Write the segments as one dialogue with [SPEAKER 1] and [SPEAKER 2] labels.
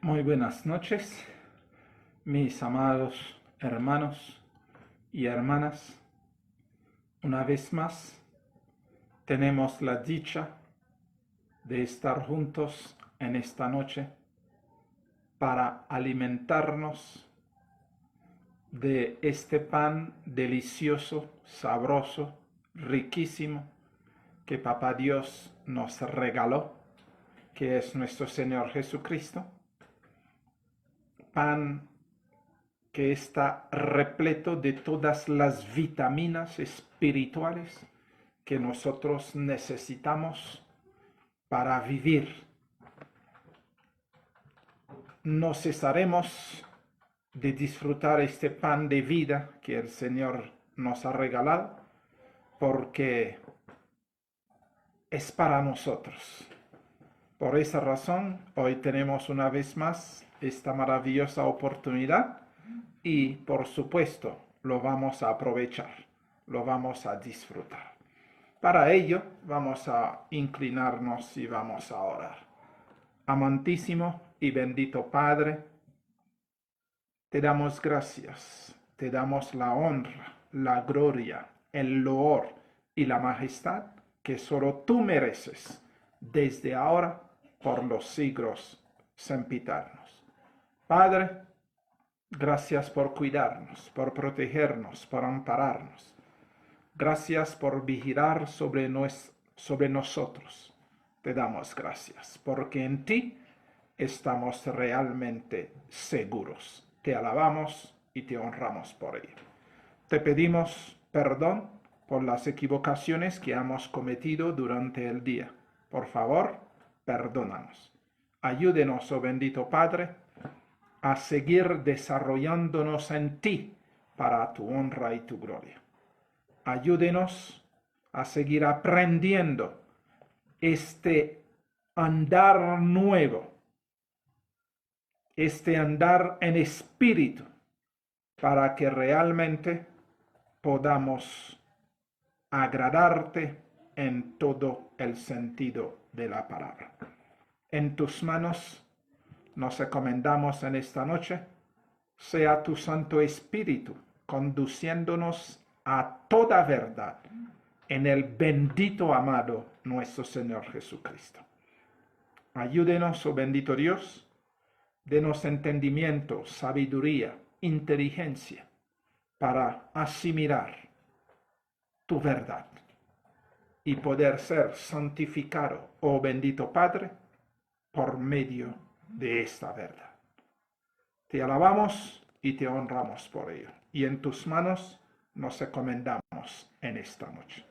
[SPEAKER 1] Muy buenas noches, mis amados hermanos y hermanas. Una vez más, tenemos la dicha de estar juntos en esta noche para alimentarnos de este pan delicioso, sabroso, riquísimo que Papá Dios nos regaló, que es nuestro Señor Jesucristo. Pan que está repleto de todas las vitaminas espirituales que nosotros necesitamos para vivir. No cesaremos de disfrutar este pan de vida que el Señor nos ha regalado, porque es para nosotros. Por esa razón, hoy tenemos una vez más esta maravillosa oportunidad y, por supuesto, lo vamos a aprovechar, lo vamos a disfrutar. Para ello, vamos a inclinarnos y vamos a orar. Amantísimo y bendito Padre, te damos gracias, te damos la honra, la gloria, el loor y la majestad que solo tú mereces, desde ahora por los siglos sempiternos. Padre, gracias por cuidarnos, por protegernos, por ampararnos. Gracias por vigilar sobre nosotros. Te damos gracias, porque en ti estamos realmente seguros. Te alabamos y te honramos por ello. Te pedimos perdón por las equivocaciones que hemos cometido durante el día. Por favor, perdónanos. Ayúdenos, oh bendito Padre, a seguir desarrollándonos en ti para tu honra y tu gloria. Ayúdenos a seguir aprendiendo este andar nuevo, este andar en espíritu, para que realmente podamos agradarte en todo el sentido de la palabra. En tus manos nos encomendamos en esta noche. Sea tu Santo Espíritu conduciéndonos a toda verdad en el bendito amado nuestro Señor Jesucristo. Ayúdenos, oh bendito Dios, denos entendimiento, sabiduría, inteligencia para asimilar tu verdad y poder ser santificado, oh bendito Padre, por medio de esta verdad. Te alabamos y te honramos por ello. Y en tus manos nos encomendamos en esta noche.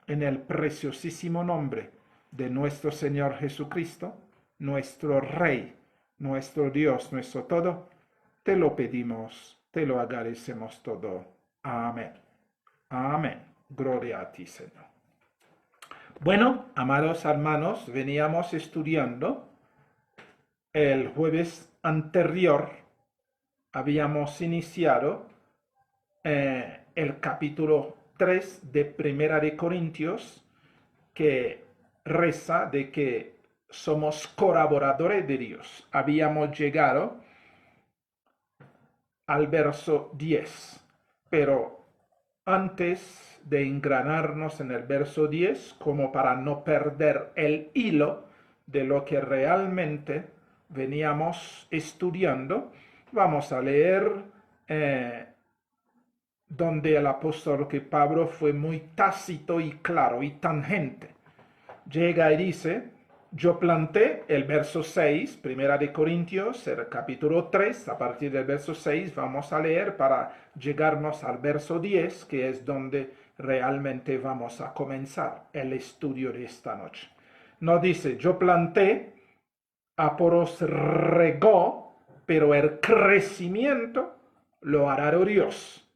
[SPEAKER 1] En el preciosísimo nombre de nuestro Señor Jesucristo, nuestro Rey, nuestro Dios, nuestro todo, te lo pedimos, te lo agradecemos todo. Amén. Amén. Gloria a ti, Señor. Bueno, amados hermanos, veníamos estudiando el jueves anterior. Habíamos iniciado el capítulo 3 de Primera de Corintios, que reza de que somos colaboradores de Dios. Habíamos llegado al verso 10, pero antes de engranarnos en el verso 10, como para no perder el hilo de lo que realmente veníamos estudiando, vamos a leer donde el apóstol que Pablo fue muy tácito y claro y tangente. Llega y dice: yo planté, el verso 6, Primera de Corintios, el capítulo 3, a partir del verso 6 vamos a leer para llegarnos al verso 10, que es donde realmente vamos a comenzar el estudio de esta noche. No dice: yo planté, Apolos regó, pero el crecimiento lo hará Dios.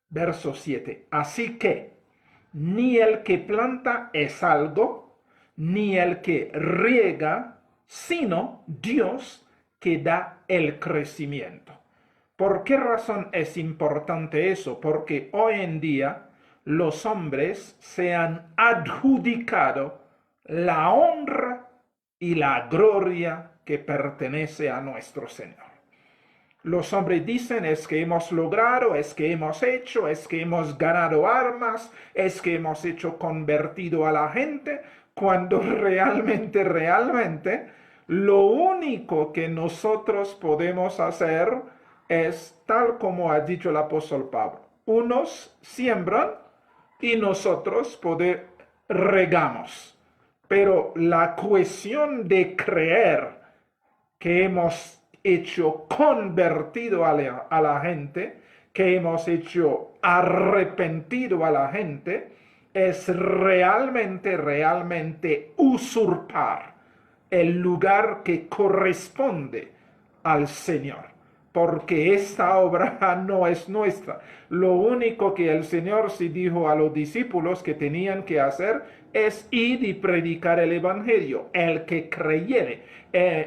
[SPEAKER 1] Verso 7. Así que ni el que planta es algo, ni el que riega, sino Dios que da el crecimiento. ¿Por qué razón es importante eso? Porque hoy en día los hombres se han adjudicado la honra y la gloria que pertenece a nuestro Señor. Los hombres dicen es que hemos logrado, es que hemos hecho, es que hemos ganado armas, es que hemos hecho convertido a la gente, cuando realmente, lo único que nosotros podemos hacer es tal como ha dicho el apóstol Pablo. Unos siembran y nosotros regamos. Pero la cuestión de creer que hemos hecho convertido a la gente, que hemos hecho arrepentido a la gente, es realmente usurpar el lugar que corresponde al Señor. Porque esta obra no es nuestra. Lo único que el Señor sí dijo a los discípulos que tenían que hacer es ir y predicar el Evangelio, el que creyere.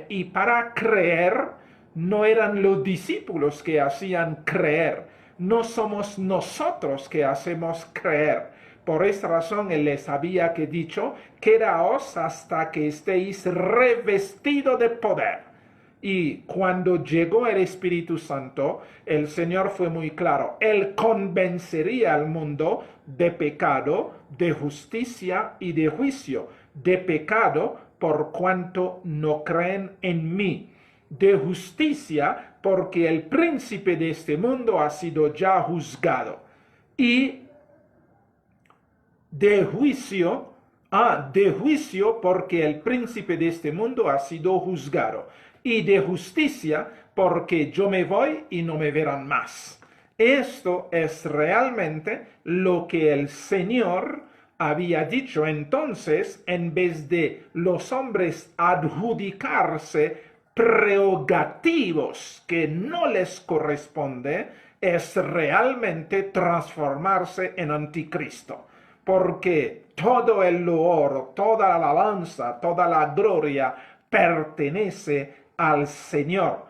[SPEAKER 1] Y para creer, no eran los discípulos que hacían creer, no somos nosotros que hacemos creer. Por esta razón Él les había dicho, quedaos hasta que estéis revestidos de poder. Y cuando llegó el Espíritu Santo, el Señor fue muy claro. Él convencería al mundo de pecado, de justicia y de juicio. De pecado por cuanto no creen en mí. De justicia porque el príncipe de este mundo ha sido ya juzgado. Y de juicio porque el príncipe de este mundo ha sido juzgado. Y de justicia porque yo me voy y no me verán más. Esto es realmente lo que el Señor había dicho. Entonces, en vez de los hombres adjudicarse prerrogativos que no les corresponde, es realmente transformarse en anticristo. Porque todo el loor, toda la alabanza, toda la gloria pertenece al Señor.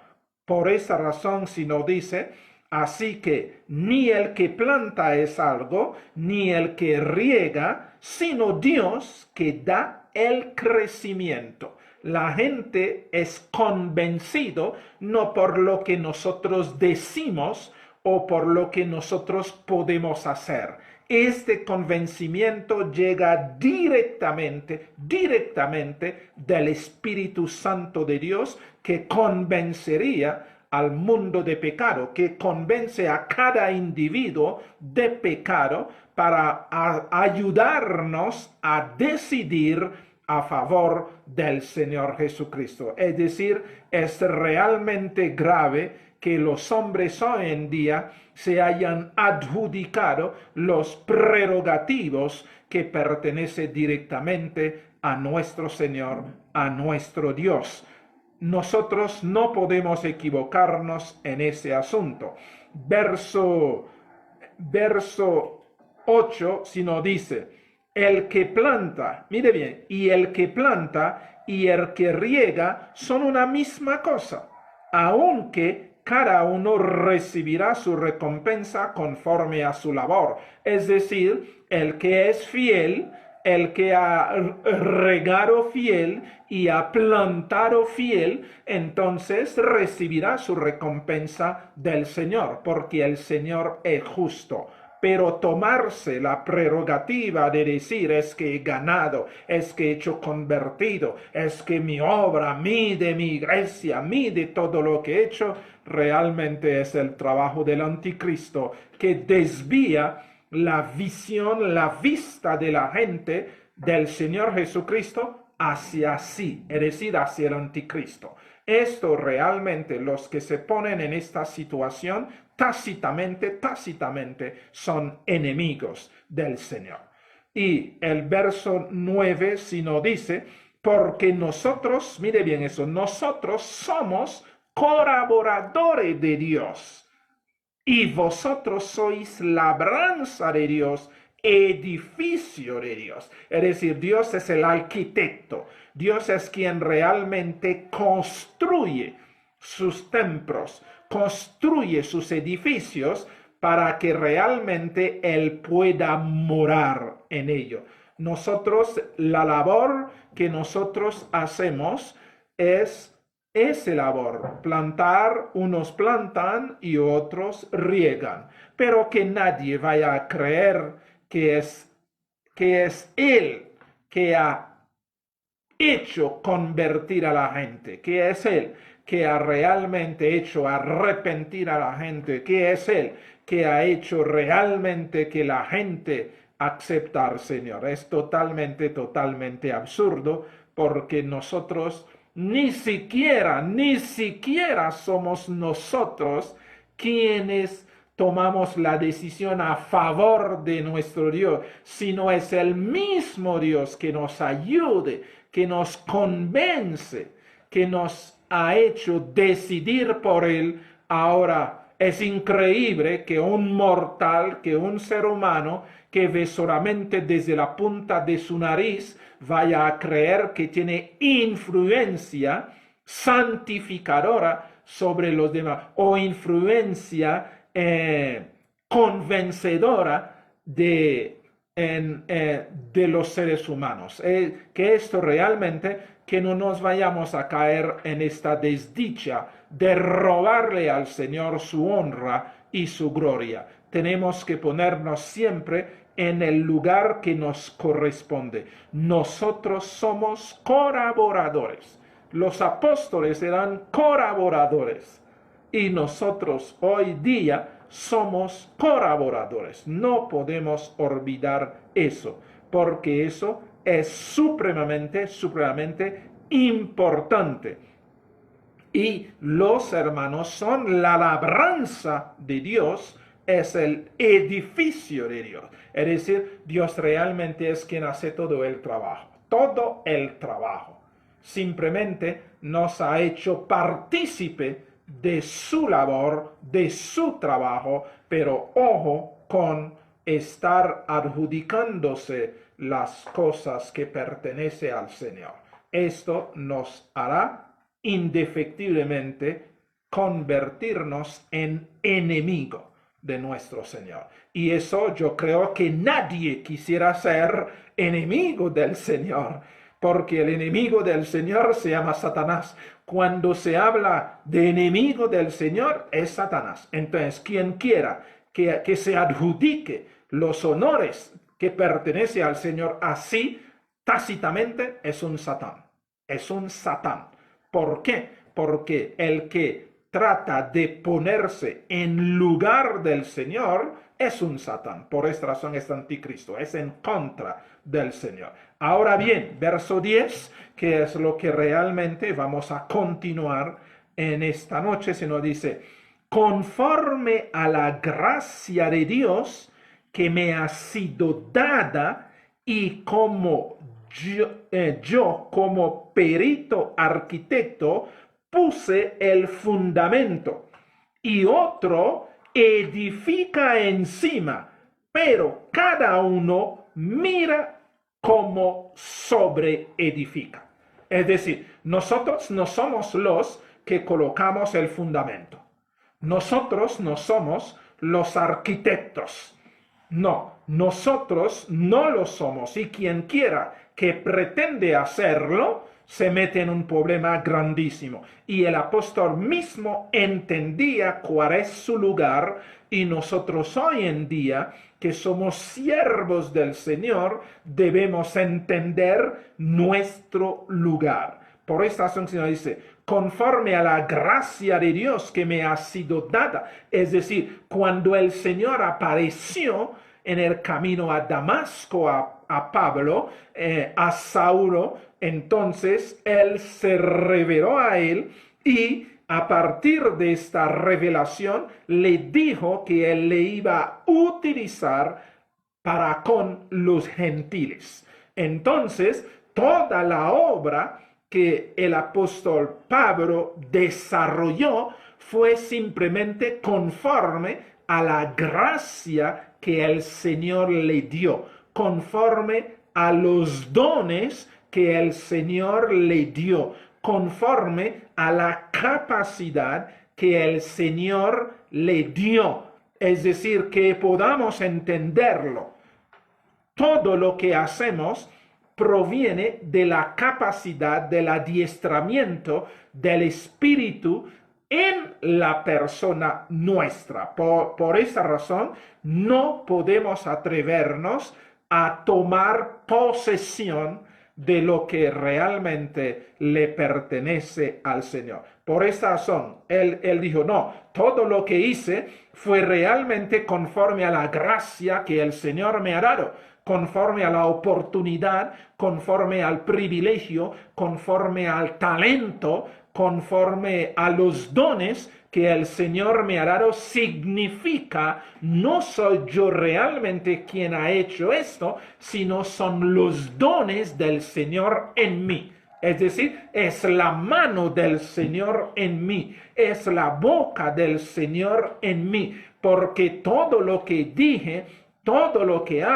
[SPEAKER 1] Por esa razón, si no dice, así que ni el que planta es algo, ni el que riega, sino Dios que da el crecimiento. La gente es convencido no por lo que nosotros decimos o por lo que nosotros podemos hacer. Este convencimiento llega directamente del Espíritu Santo de Dios, que convencería al mundo de pecado, que convence a cada individuo de pecado para ayudarnos a decidir a favor del Señor Jesucristo. Es decir, es realmente grave que los hombres hoy en día se hayan adjudicado los prerrogativos que pertenecen directamente a nuestro Señor, a nuestro Dios. Nosotros no podemos equivocarnos en ese asunto. Verso 8, sino dice, el que planta, mire bien, y el que planta y el que riega son una misma cosa, aunque cada uno recibirá su recompensa conforme a su labor. Es decir, el que es fiel, el que ha regado fiel y ha plantado fiel, entonces recibirá su recompensa del Señor, porque el Señor es justo. Pero tomarse la prerrogativa de decir es que he ganado, es que he hecho convertido, es que mi obra mide mi iglesia, mide todo lo que he hecho, realmente es el trabajo del anticristo, que desvía la visión, la vista de la gente del Señor Jesucristo hacia sí, es decir, hacia el anticristo. Esto realmente, los que se ponen en esta situación tácitamente son enemigos del Señor. Y el verso 9 si nos dice, porque nosotros, mire bien eso, nosotros somos colaboradores de Dios y vosotros sois labranza de Dios, edificio de Dios. Es decir, Dios es el arquitecto. Dios es quien realmente construye sus templos, construye sus edificios para que realmente Él pueda morar en ello. Nosotros, la labor que nosotros hacemos es ese labor. Plantar, unos plantan y otros riegan. Pero que nadie vaya a creer que es Él que ha hecho convertir a la gente, que es Él que ha realmente hecho arrepentir a la gente, que es Él que ha hecho realmente que la gente acepte al Señor. Es totalmente, totalmente absurdo porque nosotros ni siquiera somos nosotros quienes tomamos la decisión a favor de nuestro Dios, sino es el mismo Dios que nos ayude, que nos convence, que nos ha hecho decidir por Él. Ahora, es increíble que un mortal, que un ser humano que ve solamente desde la punta de su nariz, vaya a creer que tiene influencia santificadora sobre los demás o influencia convencedora de los seres humanos. Que esto realmente, que no nos vayamos a caer en esta desdicha de robarle al Señor su honra y su gloria. Tenemos que ponernos siempre en el lugar que nos corresponde. Nosotros somos colaboradores. Los apóstoles eran colaboradores y nosotros hoy día somos colaboradores. No podemos olvidar eso, porque eso es supremamente importante. Y los hermanos son la labranza de Dios, es el edificio de Dios. Es decir, Dios realmente es quien hace todo el trabajo. Todo el trabajo. Simplemente nos ha hecho partícipe de su labor, de su trabajo, pero ojo con estar adjudicándose las cosas que pertenecen al Señor. Esto nos hará indefectiblemente convertirnos en enemigo de nuestro Señor. Y eso yo creo que nadie quisiera ser enemigo del Señor, porque el enemigo del Señor se llama Satanás. Cuando se habla de enemigo del Señor es Satanás. Entonces, quien quiera que se adjudique los honores que pertenecen al Señor así, tácitamente, es un Satán. Es un Satán. ¿Por qué? Porque el que trata de ponerse en lugar del Señor es un Satán. Por esta razón es anticristo, es en contra del Señor. Ahora bien, verso 10, que es lo que realmente vamos a continuar en esta noche, se nos dice, conforme a la gracia de Dios que me ha sido dada y como yo como perito arquitecto puse el fundamento y otro edifica encima, pero cada uno mira cómo sobreedifica. Es decir, nosotros no somos los que colocamos el fundamento. Nosotros no somos los arquitectos. No, nosotros no lo somos y quien quiera que pretende hacerlo se mete en un problema grandísimo. Y el apóstol mismo entendía cuál es su lugar y nosotros hoy en día que somos siervos del Señor debemos entender nuestro lugar. Por esta razón el Señor dice, conforme a la gracia de Dios que me ha sido dada. Es decir, cuando el Señor apareció en el camino a Damasco, a Pablo, a Saulo, entonces Él se reveló a él y a partir de esta revelación le dijo que Él le iba a utilizar para con los gentiles. Entonces, toda la obra que el apóstol Pablo desarrolló fue simplemente conforme a la gracia que el Señor le dio, conforme a los dones que el Señor le dio, conforme a la capacidad que el Señor le dio. Es decir, que podamos entenderlo. Todo lo que hacemos proviene de la capacidad del adiestramiento del Espíritu en la persona nuestra. Por esa razón, no podemos atrevernos a tomar posesión de lo que realmente le pertenece al Señor. Por esa razón, él dijo, no, todo lo que hice fue realmente conforme a la gracia que el Señor me ha dado, conforme a la oportunidad, conforme al privilegio, conforme al talento, conforme a los dones que el Señor me ha dado. Significa, no soy yo realmente quien ha hecho esto, sino son los dones del Señor en mí. Es decir, es la mano del Señor en mí, es la boca del Señor en mí, porque todo lo que dije, todo lo que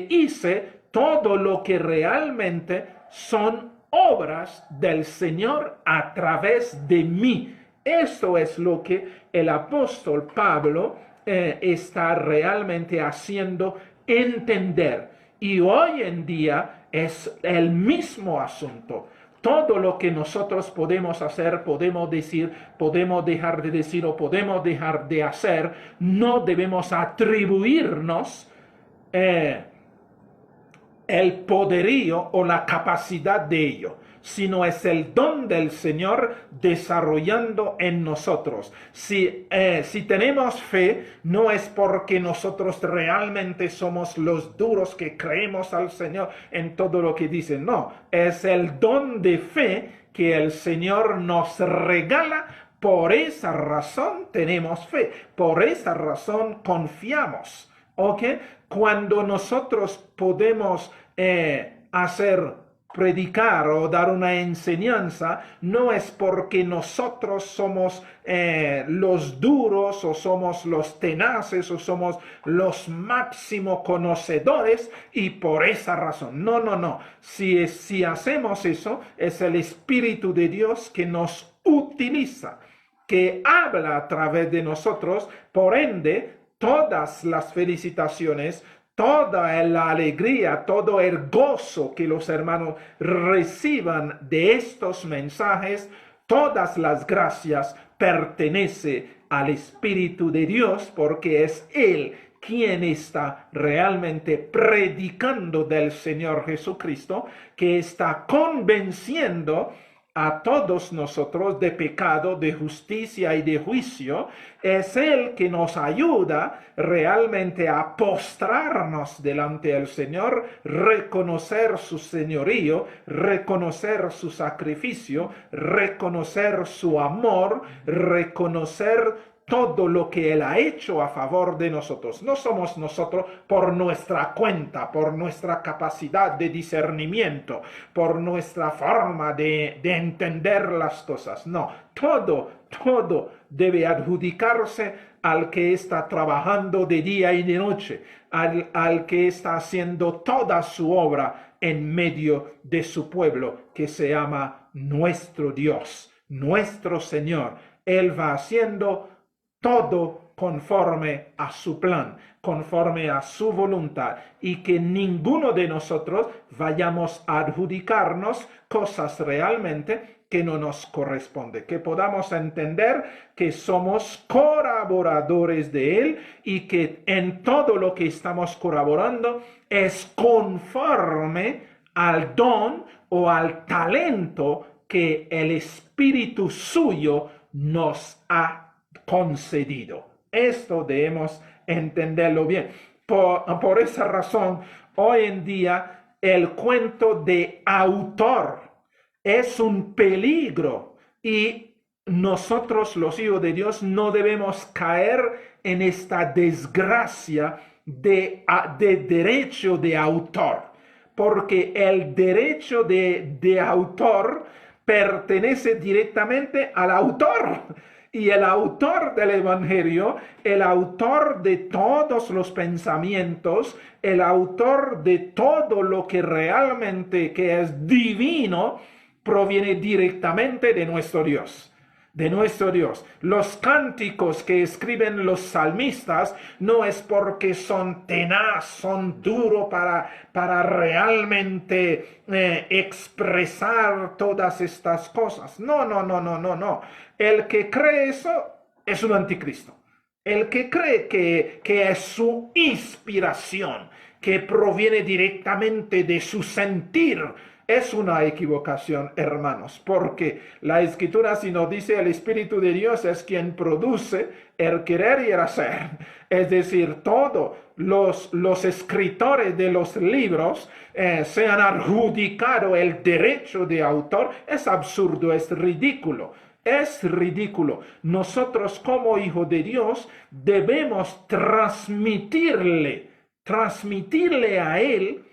[SPEAKER 1] hice, todo lo que realmente son obras del Señor a través de mí. Esto es lo que el apóstol Pablo está realmente haciendo entender. Y hoy en día es el mismo asunto. Todo lo que nosotros podemos hacer, podemos decir, podemos dejar de decir o podemos dejar de hacer, no debemos atribuirnos el poderío o la capacidad de ello, sino es el don del Señor desarrollando en nosotros. Si tenemos fe, no es porque nosotros realmente somos los duros que creemos al Señor en todo lo que dice, no, es el don de fe que el Señor nos regala. Por esa razón tenemos fe, por esa razón confiamos. ¿Ok? Cuando nosotros podemos predicar o dar una enseñanza, no es porque nosotros somos los duros o somos los tenaces o somos los máximos conocedores y por esa razón. No, no, no. Si hacemos eso, es el Espíritu de Dios que nos utiliza, que habla a través de nosotros, por ende, todas las felicitaciones, toda la alegría, todo el gozo que los hermanos reciban de estos mensajes, todas las gracias pertenece al Espíritu de Dios, porque es Él quien está realmente predicando del Señor Jesucristo, que está convenciendo a todos nosotros de pecado, de justicia y de juicio. Es Él que nos ayuda realmente a postrarnos delante del Señor, reconocer su señorío, reconocer su sacrificio, reconocer su amor, reconocer todo lo que Él ha hecho a favor de nosotros. No somos nosotros por nuestra cuenta, por nuestra capacidad de discernimiento, por nuestra forma de entender las cosas. No, todo debe adjudicarse al que está trabajando de día y de noche, al que está haciendo toda su obra en medio de su pueblo, que se llama nuestro Dios, nuestro Señor. Él va haciendo todo conforme a su plan, conforme a su voluntad, y que ninguno de nosotros vayamos a adjudicarnos cosas realmente que no nos corresponde, que podamos entender que somos colaboradores de Él y que en todo lo que estamos colaborando es conforme al don o al talento que el Espíritu suyo nos ha concedido. Esto debemos entenderlo bien. Por esa razón, hoy en día, el cuento de autor es un peligro y nosotros, los hijos de Dios, no debemos caer en esta desgracia de derecho de autor, porque el derecho de autor pertenece directamente al autor. Y el autor del Evangelio, el autor de todos los pensamientos, el autor de todo lo que realmente que es divino, proviene directamente de nuestro Dios. de nuestro Dios. Los cánticos que escriben los salmistas no es porque son tenaz, son duros para realmente expresar todas estas cosas. No, no, no, no, no, no. El que cree eso es un anticristo. El que cree que es su inspiración, que proviene directamente de su sentir, es una equivocación, hermanos, porque la Escritura si nos dice el Espíritu de Dios es quien produce el querer y el hacer. Es decir, todos los escritores de los libros se han adjudicado el derecho de autor. Es absurdo, es ridículo. Es ridículo. Nosotros como hijos de Dios debemos transmitirle a Él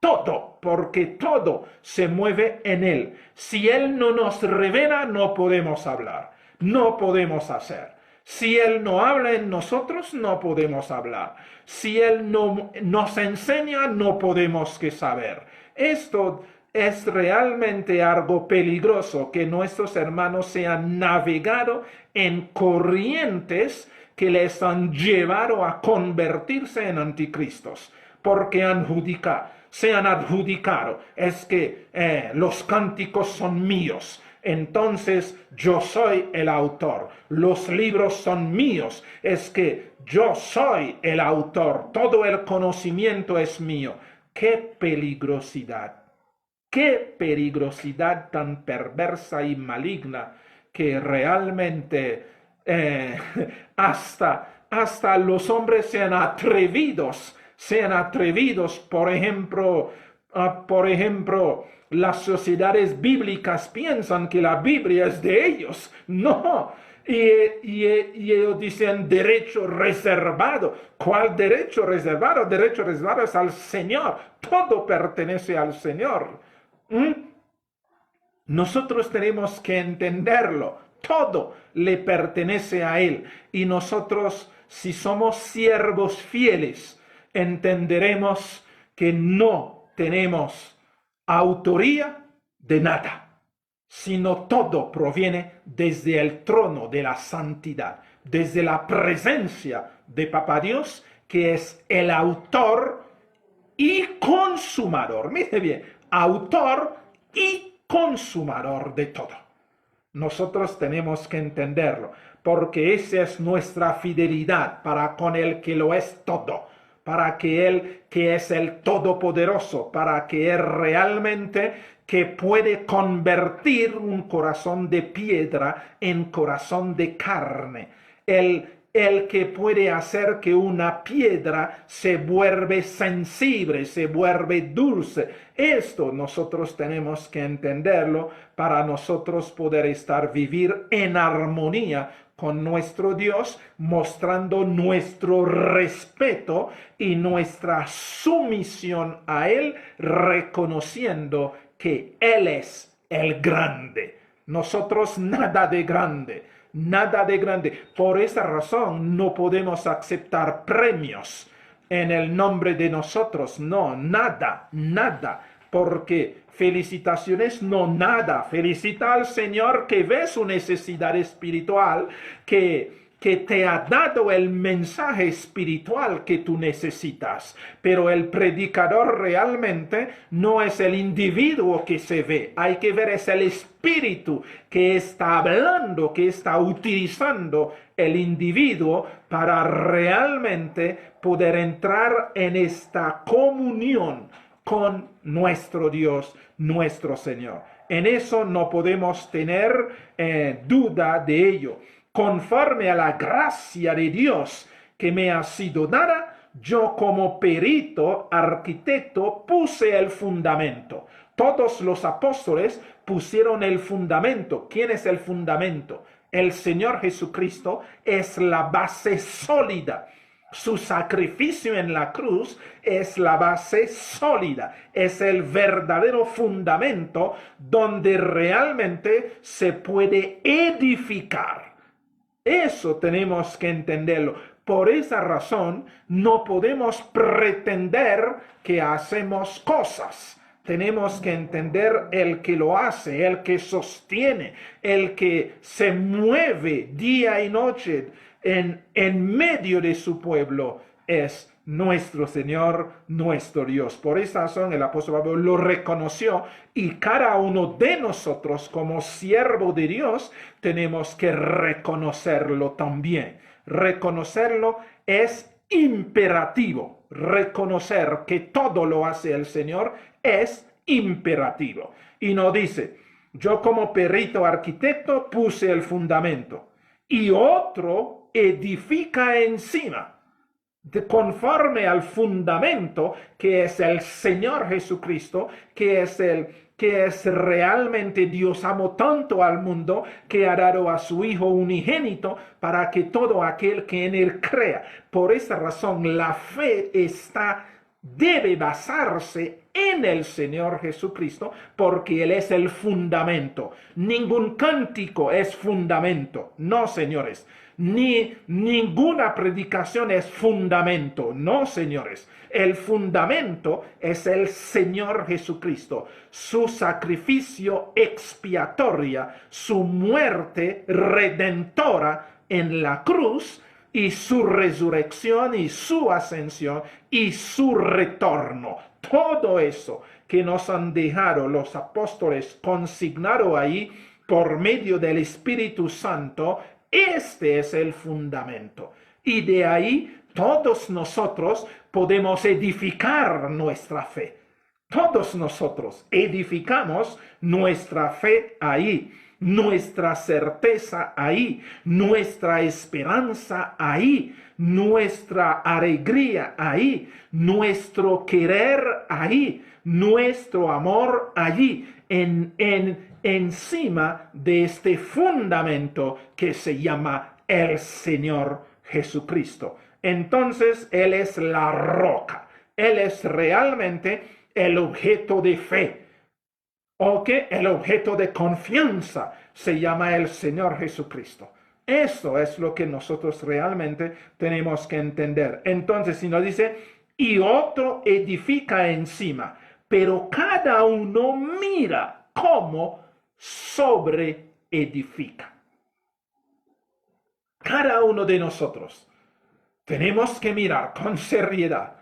[SPEAKER 1] todo, porque todo se mueve en Él. Si Él no nos revela, no podemos hablar, no podemos hacer. Si Él no habla en nosotros, no podemos hablar. Si Él no nos enseña, no podemos que saber. Esto es realmente algo peligroso, que nuestros hermanos se han navegado en corrientes que les han llevado a convertirse en anticristos, porque se han adjudicado, es que los cánticos son míos, entonces yo soy el autor, los libros son míos, es que yo soy el autor, todo el conocimiento es mío. ¡Qué peligrosidad! ¡Qué peligrosidad tan perversa y maligna que realmente hasta los hombres sean atrevidos, por ejemplo, las sociedades bíblicas piensan que la Biblia es de ellos. No, y ellos dicen derecho reservado. ¿Cuál derecho reservado? Derecho reservado es al Señor. Todo pertenece al Señor. Nosotros tenemos que entenderlo. Todo le pertenece a Él. Y nosotros, si somos siervos fieles, entenderemos que no tenemos autoría de nada, sino todo proviene desde el trono de la santidad, desde la presencia de Papá Dios, que es el autor y consumador. Mire bien, autor y consumador de todo. Nosotros tenemos que entenderlo, porque esa es nuestra fidelidad para con el que lo es todo, para que Él, que es el Todopoderoso, para que Él realmente que puede convertir un corazón de piedra en corazón de carne. El que puede hacer que una piedra se vuelve sensible, se vuelve dulce. Esto nosotros tenemos que entenderlo para nosotros poder vivir en armonía con nuestro Dios, mostrando nuestro respeto y nuestra sumisión a Él, reconociendo que Él es el grande. Nosotros nada de grande. Nada de grande. Por esa razón no podemos aceptar premios en el nombre de nosotros. No, nada, nada. Porque felicitaciones, no nada. Felicita al Señor que ve su necesidad espiritual, que te ha dado el mensaje espiritual que tú necesitas. Pero el predicador realmente no es el individuo que se ve. Hay que ver, es el espíritu que está hablando, que está utilizando el individuo para realmente poder entrar en esta comunión con nuestro Dios, nuestro Señor. En eso no podemos tener duda de ello. Conforme a la gracia de Dios que me ha sido dada, yo como perito, arquitecto, puse el fundamento. Todos los apóstoles pusieron el fundamento. ¿Quién es el fundamento? El Señor Jesucristo es la base sólida. Su sacrificio en la cruz es la base sólida, es el verdadero fundamento donde realmente se puede edificar. Eso tenemos que entenderlo. Por esa razón no podemos pretender que hacemos cosas. tenemos que entender el que lo hace, el que sostiene, el que se mueve día y noche en medio de su pueblo es nuestro Señor, nuestro Dios. Por esa razón el apóstol Pablo lo reconoció y cada uno de nosotros como siervo de Dios tenemos que reconocerlo también. Reconocerlo es imperativo. Reconocer que todo lo hace el Señor es imperativo. Y no dice, yo como perito arquitecto puse el fundamento y otro edifica encima, conforme al fundamento que es el Señor Jesucristo, que es realmente Dios amó tanto al mundo que ha dado a su Hijo unigénito para que todo aquel que en él crea. Por esa razón la fe debe basarse en el Señor Jesucristo porque Él es el fundamento. Ningún cántico es fundamento, no, señores. Ni ninguna predicación es fundamento, no, señores. El fundamento es el Señor Jesucristo, su sacrificio expiatorio, su muerte redentora en la cruz, y su resurrección y su ascensión y su retorno. Todo eso que nos han dejado los apóstoles consignado ahí por medio del Espíritu Santo, este es el fundamento. Y de ahí todos nosotros podemos edificar nuestra fe. Todos nosotros edificamos nuestra fe ahí, nuestra certeza ahí, nuestra esperanza ahí, nuestra alegría ahí, nuestro querer ahí, nuestro amor allí, encima de este fundamento que se llama el Señor Jesucristo. Entonces, Él es la roca, Él es realmente el objeto de fe, o que el objeto de confianza se llama el Señor Jesucristo. Eso es lo que nosotros realmente tenemos que entender. Entonces, si nos dice, y otro edifica encima, pero cada uno mira cómo sobre edifica. Cada uno de nosotros tenemos que mirar con seriedad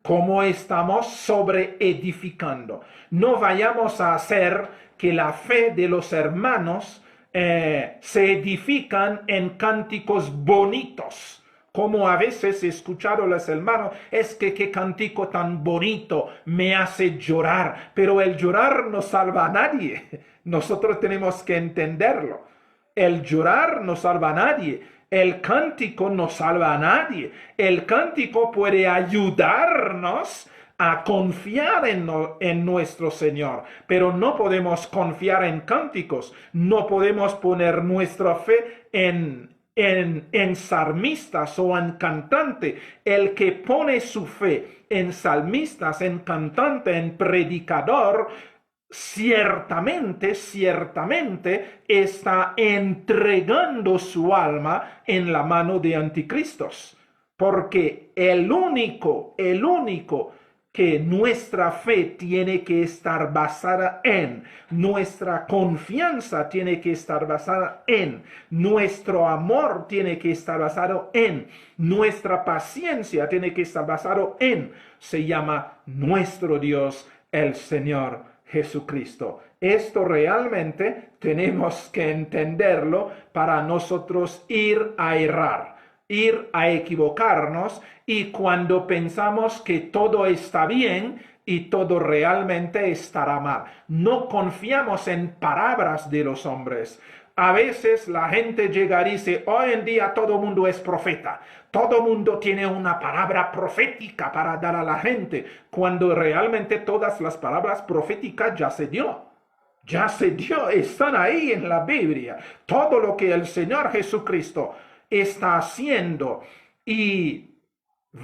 [SPEAKER 1] cómo estamos sobre edificando. No vayamos a hacer que la fe de los hermanos se edifican en cánticos bonitos. Como a veces he escuchado a los hermanos, es que qué cántico tan bonito me hace llorar. Pero el llorar no salva a nadie. Nosotros tenemos que entenderlo. El llorar no salva a nadie. El cántico no salva a nadie. El cántico puede ayudarnos a confiar en nuestro Señor, pero no podemos confiar en cánticos. No podemos poner nuestra fe en salmistas o en cantante. El que pone su fe en salmistas, en cantante, en predicador, ciertamente está entregando su alma en la mano de anticristos, porque el único que nuestra fe tiene que estar basada en, nuestra confianza tiene que estar basada en, nuestro amor tiene que estar basado en, nuestra paciencia tiene que estar basado en, se llama nuestro Dios, el Señor Jesucristo. Esto realmente tenemos que entenderlo para nosotros ir a errar, ir a equivocarnos, y cuando pensamos que todo está bien y todo realmente estará mal. No confiamos en palabras de los hombres. A veces la gente llega y dice, hoy en día todo mundo es profeta. Todo mundo tiene una palabra profética para dar a la gente, cuando realmente todas las palabras proféticas ya se dio. Ya se dio, están ahí en la Biblia. Todo lo que el Señor Jesucristo está haciendo y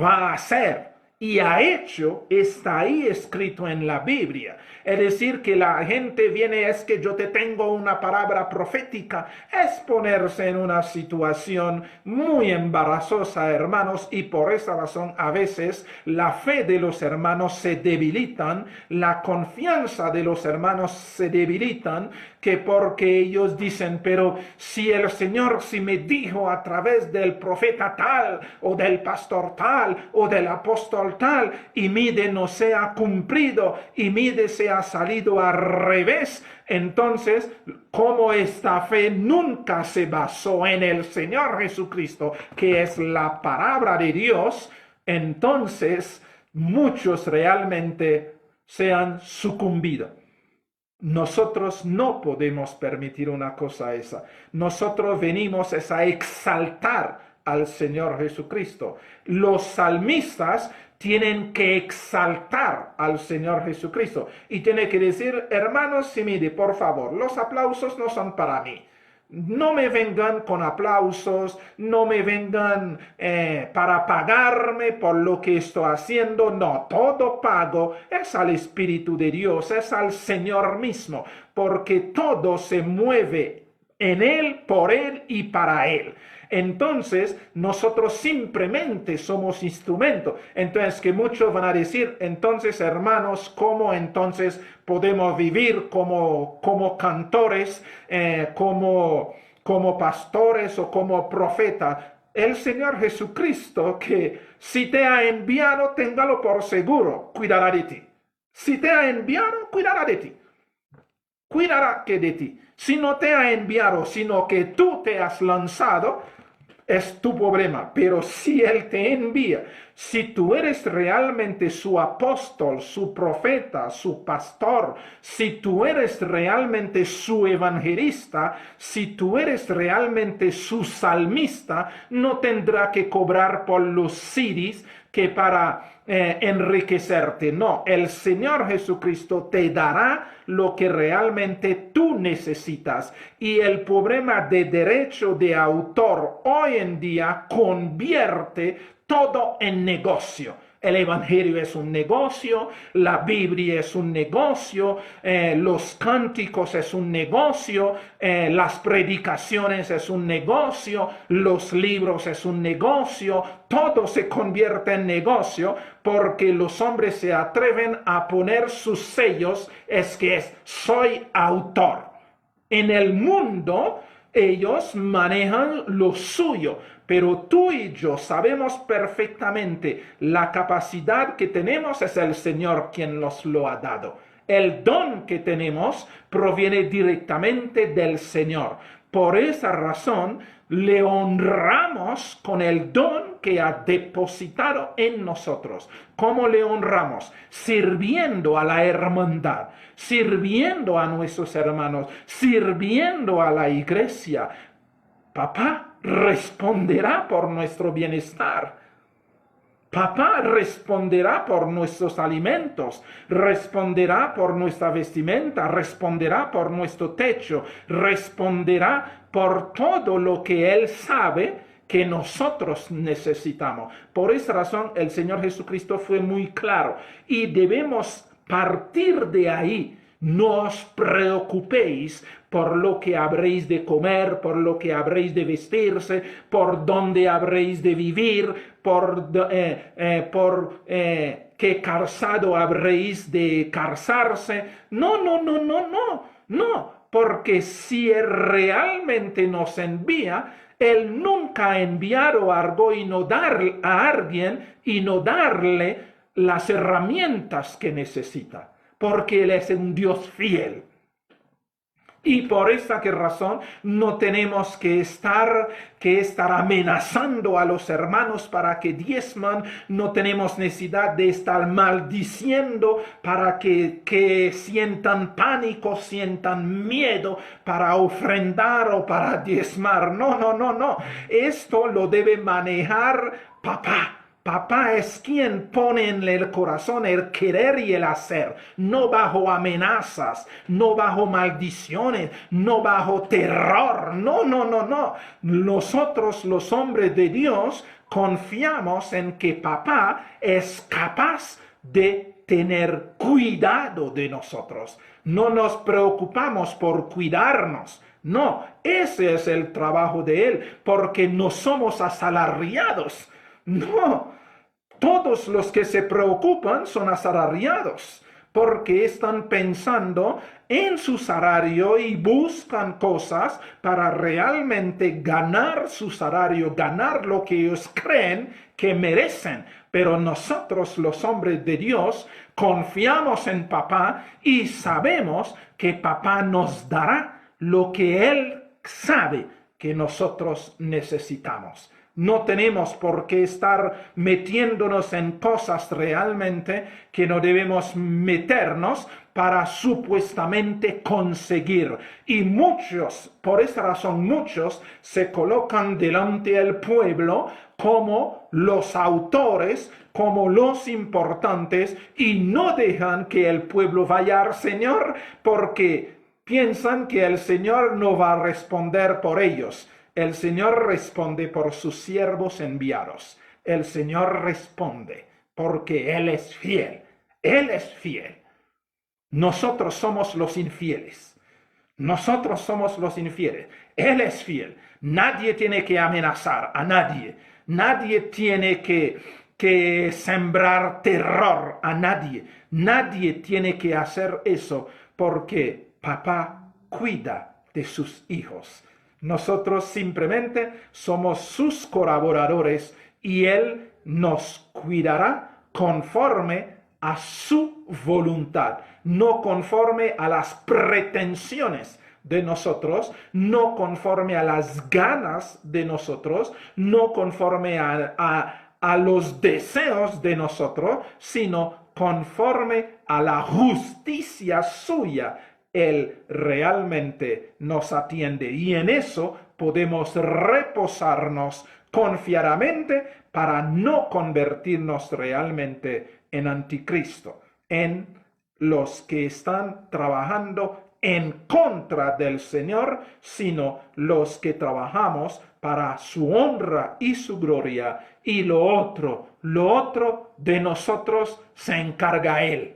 [SPEAKER 1] va a hacer y ha hecho está ahí escrito en la Biblia. Es decir, que la gente viene, es que yo te tengo una palabra profética, es ponerse en una situación muy embarazosa, hermanos, y por esa razón a veces la fe de los hermanos se debilitan, la confianza de los hermanos se debilitan, que porque ellos dicen, pero si el Señor si me dijo a través del profeta tal, o del pastor tal, o del apóstol tal, y mide no se ha cumplido, y mide se ha salido al revés, entonces, como esta fe nunca se basó en el Señor Jesucristo, que es la palabra de Dios, entonces muchos realmente se han sucumbido. Nosotros no podemos permitir una cosa esa. Nosotros venimos a exaltar al Señor Jesucristo. Los salmistas tienen que exaltar al Señor Jesucristo y tienen que decir, hermanos, si mire, por favor, los aplausos no son para mí. No me vengan con aplausos, no me vengan para pagarme por lo que estoy haciendo. No, todo pago es al Espíritu de Dios, es al Señor mismo, porque todo se mueve en Él, por Él y para Él. Entonces, nosotros simplemente somos instrumentos. Entonces, que muchos van a decir, entonces, hermanos, ¿cómo entonces podemos vivir como cantores, como pastores o como profetas? El Señor Jesucristo, que si te ha enviado, téngalo por seguro, cuidará de ti. Si te ha enviado, cuidará de ti. Cuidará que de ti. Si no te ha enviado, sino que tú te has lanzado, es tu problema. Pero si Él te envía, si tú eres realmente su apóstol, su profeta, su pastor, si tú eres realmente su evangelista, si tú eres realmente su salmista, no tendrá que cobrar por los CDs que para enriquecerte. No, el Señor Jesucristo te dará lo que realmente tú necesitas. Y el problema de derecho de autor hoy en día convierte todo en negocio. El Evangelio es un negocio, la Biblia es un negocio, los cánticos es un negocio, las predicaciones es un negocio, los libros es un negocio, todo se convierte en negocio porque los hombres se atreven a poner sus sellos, soy autor. En el mundo ellos manejan lo suyo, pero tú y yo sabemos perfectamente la capacidad que tenemos es el Señor quien nos lo ha dado. El don que tenemos proviene directamente del Señor. Por esa razón, le honramos con el don que ha depositado en nosotros. ¿Cómo le honramos? Sirviendo a la hermandad, sirviendo a nuestros hermanos, sirviendo a la iglesia. Papá responderá por nuestro bienestar. Papá responderá por nuestros alimentos, responderá por nuestra vestimenta, responderá por nuestro techo, responderá por todo lo que Él sabe que nosotros necesitamos. Por esa razón, el Señor Jesucristo fue muy claro y debemos partir de ahí. No os preocupéis por lo que habréis de comer, por lo que habréis de vestirse, por dónde habréis de vivir, por qué calzado habréis de calzarse. No, porque si Él realmente nos envía, Él nunca ha enviado algo y no dar a alguien y no darle las herramientas que necesita. Porque Él es un Dios fiel. Y por esta razón no tenemos que estar amenazando a los hermanos para que diezman, no tenemos necesidad de estar maldiciendo para que sientan pánico, sientan miedo para ofrendar o para diezmar. No. Esto lo debe manejar papá. Papá es quien pone en el corazón el querer y el hacer, no bajo amenazas, no bajo maldiciones, no bajo terror. No. Nosotros, los hombres de Dios, confiamos en que papá es capaz de tener cuidado de nosotros. No nos preocupamos por cuidarnos. No, ese es el trabajo de Él, porque no somos asalariados. No, todos los que se preocupan son asalariados, porque están pensando en su salario y buscan cosas para realmente ganar su salario, ganar lo que ellos creen que merecen. Pero nosotros, los hombres de Dios, confiamos en papá y sabemos que papá nos dará lo que Él sabe que nosotros necesitamos. No tenemos por qué estar metiéndonos en cosas realmente que no debemos meternos para supuestamente conseguir. Y muchos, por esa razón, muchos se colocan delante del pueblo como los autores, como los importantes, y no dejan que el pueblo vaya al Señor porque piensan que el Señor no va a responder por ellos. El Señor responde por sus siervos enviados. El Señor responde porque Él es fiel. Él es fiel. Nosotros somos los infieles. Nosotros somos los infieles. Él es fiel. Nadie tiene que amenazar a nadie. Nadie tiene que sembrar terror a nadie. Nadie tiene que hacer eso porque papá cuida de sus hijos. Nosotros simplemente somos sus colaboradores y Él nos cuidará conforme a su voluntad, no conforme a las pretensiones de nosotros, no conforme a las ganas de nosotros, no conforme a los deseos de nosotros, sino conforme a la justicia suya. Él realmente nos atiende y en eso podemos reposarnos confiadamente para no convertirnos realmente en anticristo, en los que están trabajando en contra del Señor, sino los que trabajamos para su honra y su gloria. Y lo otro de nosotros se encarga Él.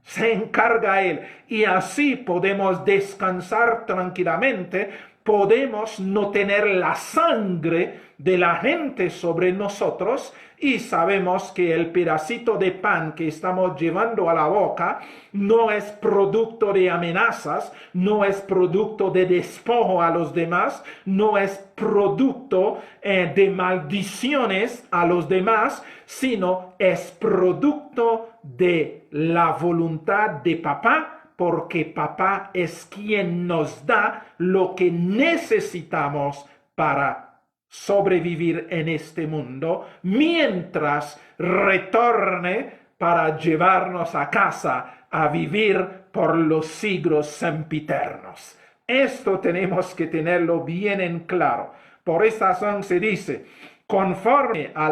[SPEAKER 1] Se encarga Él y así podemos descansar tranquilamente, podemos no tener la sangre de la gente sobre nosotros y sabemos que el pedacito de pan que estamos llevando a la boca no es producto de amenazas, no es producto de despojo a los demás, no es producto de maldiciones a los demás, sino es producto de la voluntad de papá, porque papá es quien nos da lo que necesitamos para sobrevivir en este mundo, mientras retorne para llevarnos a casa a vivir por los siglos sempiternos. Esto tenemos que tenerlo bien en claro. Por esta razón se dice, conforme a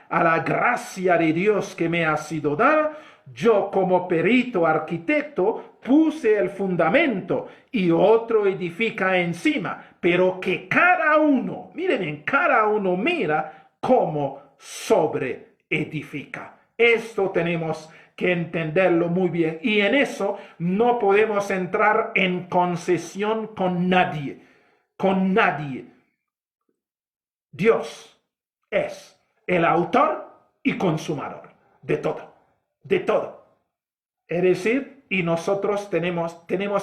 [SPEAKER 1] la gracia de Dios que me ha sido dada, yo como perito arquitecto puse el fundamento y otro edifica encima, pero que cada uno, miren bien, cada uno mira cómo sobre edifica. Esto tenemos que entenderlo muy bien y en eso no podemos entrar en concesión con nadie, con nadie. Dios es el autor y consumador de todo, de todo. Es decir, y nosotros tenemos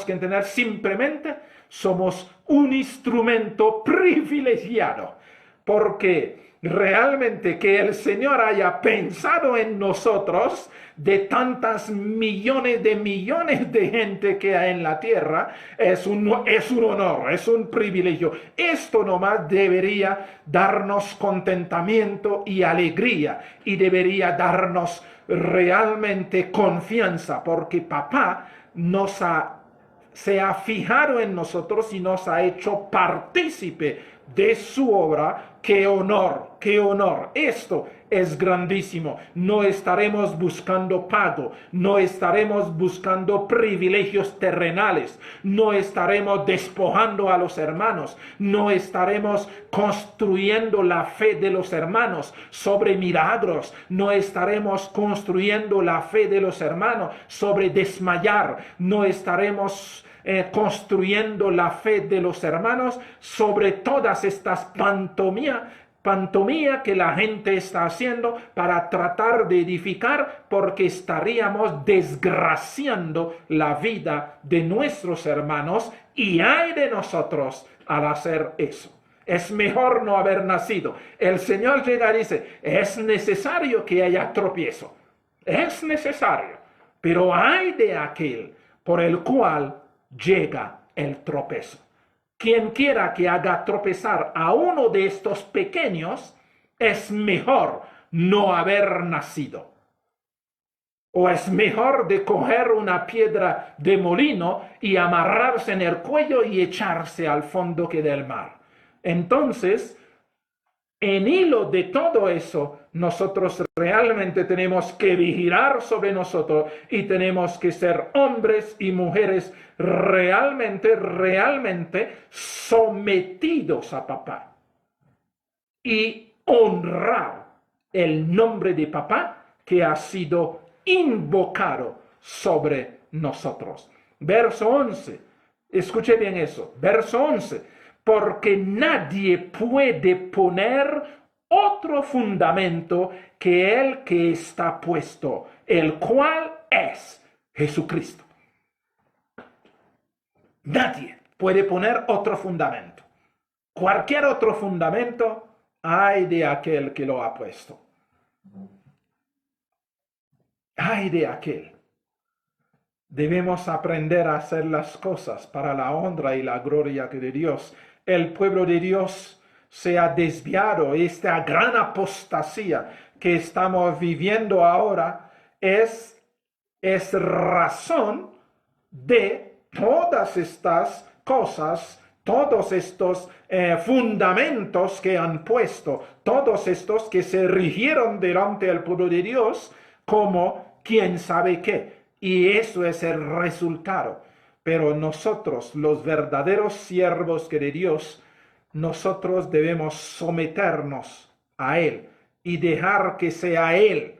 [SPEAKER 1] que entender simplemente somos un instrumento privilegiado, porque realmente que el Señor haya pensado en nosotros de tantas millones de gente que hay en la tierra, es un honor, es un privilegio. Esto nomás debería darnos contentamiento y alegría y debería darnos realmente confianza, porque papá se ha fijado en nosotros y nos ha hecho partícipe de su obra qué honor, qué honor. Esto es grandísimo. No estaremos buscando pago, no estaremos buscando privilegios terrenales, no estaremos despojando a los hermanos, no estaremos construyendo la fe de los hermanos sobre milagros, no estaremos construyendo la fe de los hermanos sobre desmayar, no estaremos construyendo la fe de los hermanos sobre todas estas pantomía que la gente está haciendo para tratar de edificar, porque estaríamos desgraciando la vida de nuestros hermanos, y ay de nosotros al hacer eso. Es mejor no haber nacido. El Señor llega y dice, es necesario que haya tropiezo. Es necesario. Pero ay de aquel por el cual llega el tropiezo. Quien quiera que haga tropezar a uno de estos pequeños, es mejor no haber nacido. O es mejor de coger una piedra de molino y amarrarse en el cuello y echarse al fondo que del mar. Entonces, en hilo de todo eso, nosotros realmente tenemos que vigilar sobre nosotros y tenemos que ser hombres y mujeres realmente sometidos a papá y honrar el nombre de papá que ha sido invocado sobre nosotros. Verso 11. Escuche bien eso. Verso 11. Porque nadie puede poner otro fundamento que el que está puesto, el cual es Jesucristo. Nadie puede poner otro fundamento. Cualquier otro fundamento hay de aquel que lo ha puesto. Ay de aquel. Debemos aprender a hacer las cosas para la honra y la gloria de Dios. El pueblo de Dios se ha desviado. Esta gran apostasía que estamos viviendo ahora es razón de todas estas cosas, todos estos fundamentos que han puesto, todos estos que se rigieron delante del pueblo de Dios como quién sabe qué. Y eso es el resultado. Pero nosotros, los verdaderos siervos de Dios, nosotros debemos someternos a Él y dejar que sea Él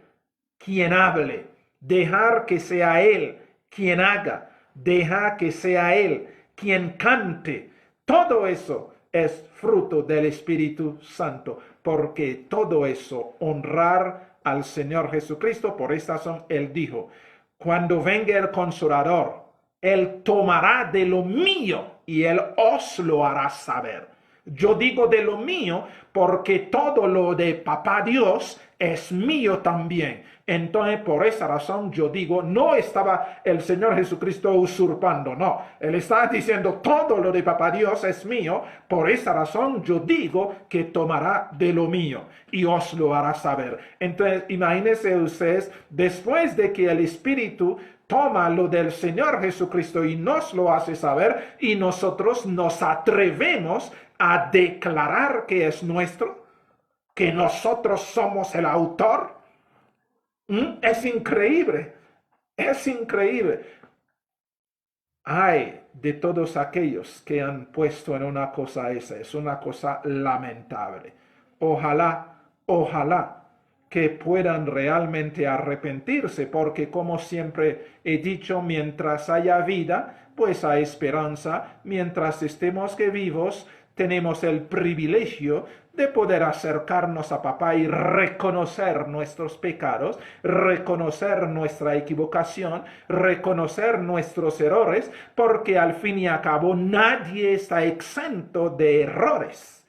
[SPEAKER 1] quien hable, dejar que sea Él quien haga, dejar que sea Él quien cante. Todo eso es fruto del Espíritu Santo, porque todo eso, honrar al Señor Jesucristo. Por esta razón Él dijo, cuando venga el Consolador, Él tomará de lo mío y Él os lo hará saber. Yo digo de lo mío porque todo lo de Papá Dios es mío también. Entonces, por esa razón yo digo, no estaba el Señor Jesucristo usurpando, no. Él está diciendo, todo lo de Papá Dios es mío. Por esa razón yo digo que tomará de lo mío y os lo hará saber. Entonces, imagínense ustedes, después de que el Espíritu toma lo del Señor Jesucristo y nos lo hace saber, y nosotros nos atrevemos a declarar que es nuestro, que nosotros somos el autor. Es increíble, es increíble. Ay de todos aquellos que han puesto en una cosa esa, es una cosa lamentable. Ojalá que puedan realmente arrepentirse, porque como siempre he dicho, mientras haya vida, pues hay esperanza. Mientras estemos vivos, tenemos el privilegio de poder acercarnos a papá y reconocer nuestros pecados, reconocer nuestra equivocación, reconocer nuestros errores, porque al fin y al cabo nadie está exento de errores.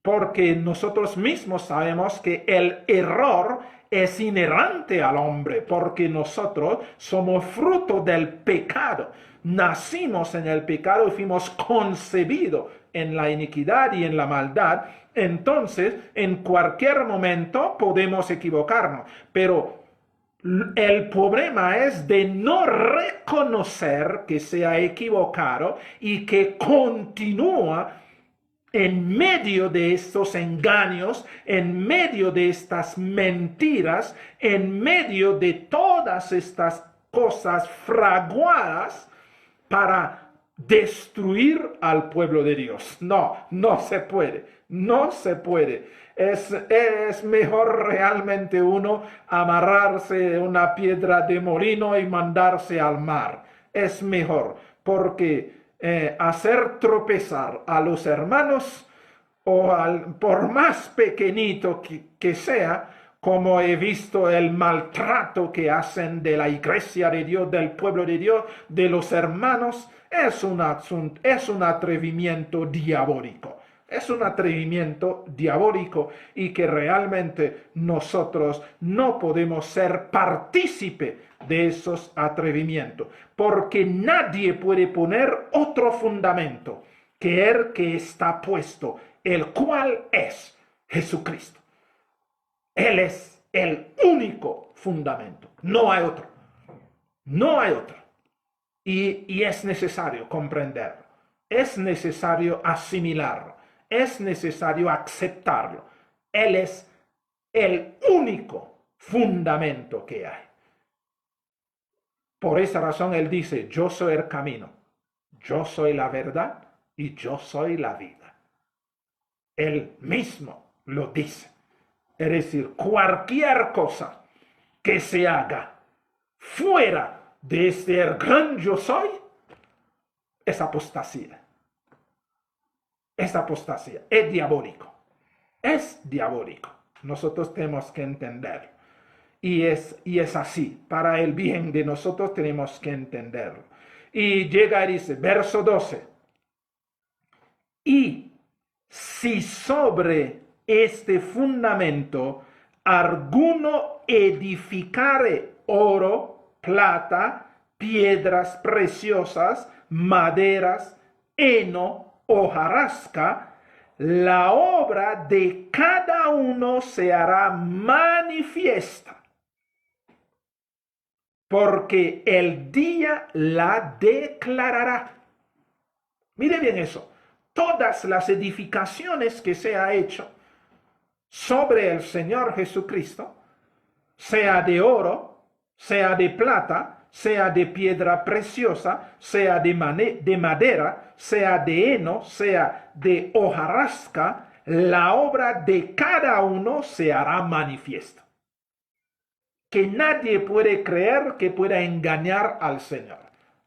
[SPEAKER 1] Porque nosotros mismos sabemos que el error es inherente al hombre, porque nosotros somos fruto del pecado. Nacimos en el pecado y fuimos concebidos en la iniquidad y en la maldad. Entonces, en cualquier momento podemos equivocarnos, pero el problema es de no reconocer que se ha equivocado y que continúa en medio de estos engaños, en medio de estas mentiras, en medio de todas estas cosas fraguadas para destruir al pueblo de Dios. No, no se puede, no se puede. Es mejor realmente uno amarrarse una piedra de molino y mandarse al mar. Es mejor, porque hacer tropezar a los hermanos, por más pequeñito que sea, como he visto el maltrato que hacen de la iglesia de Dios, del pueblo de Dios, de los hermanos, es un atrevimiento diabólico. Es un atrevimiento diabólico y que realmente nosotros no podemos ser partícipe de esos atrevimientos, porque nadie puede poner otro fundamento que el que está puesto, el cual es Jesucristo. Él es el único fundamento, no hay otro, no hay otro. Y es necesario comprenderlo, es necesario asimilarlo, es necesario aceptarlo. Él es el único fundamento que hay. Por esa razón Él dice, yo soy el camino, yo soy la verdad y yo soy la vida. Él mismo lo dice. Es decir, cualquier cosa que se haga fuera de este gran yo soy, es apostasía. Es apostasía, es diabólico. Es diabólico. Nosotros tenemos que entenderlo. Y es así. Para el bien de nosotros tenemos que entenderlo. Y llega y dice, verso 12. Y si sobre este fundamento alguno edificare oro, plata, piedras preciosas, maderas, heno, hojarasca, la obra de cada uno se hará manifiesta, porque el día la declarará. Mire bien eso. Todas las edificaciones que se ha hecho sobre el Señor Jesucristo, sea de oro, sea de plata, sea de piedra preciosa, sea de madera, sea de heno, sea de hojarasca, la obra de cada uno se hará manifiesta. Que nadie puede creer que pueda engañar al Señor.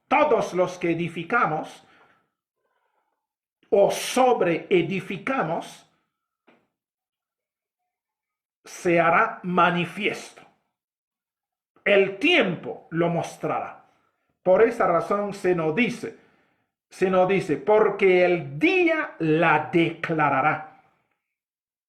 [SPEAKER 1] Todos los que edificamos o sobre edificamos, se hará manifiesto. El tiempo lo mostrará. Por esa razón se nos dice, porque el día la declarará.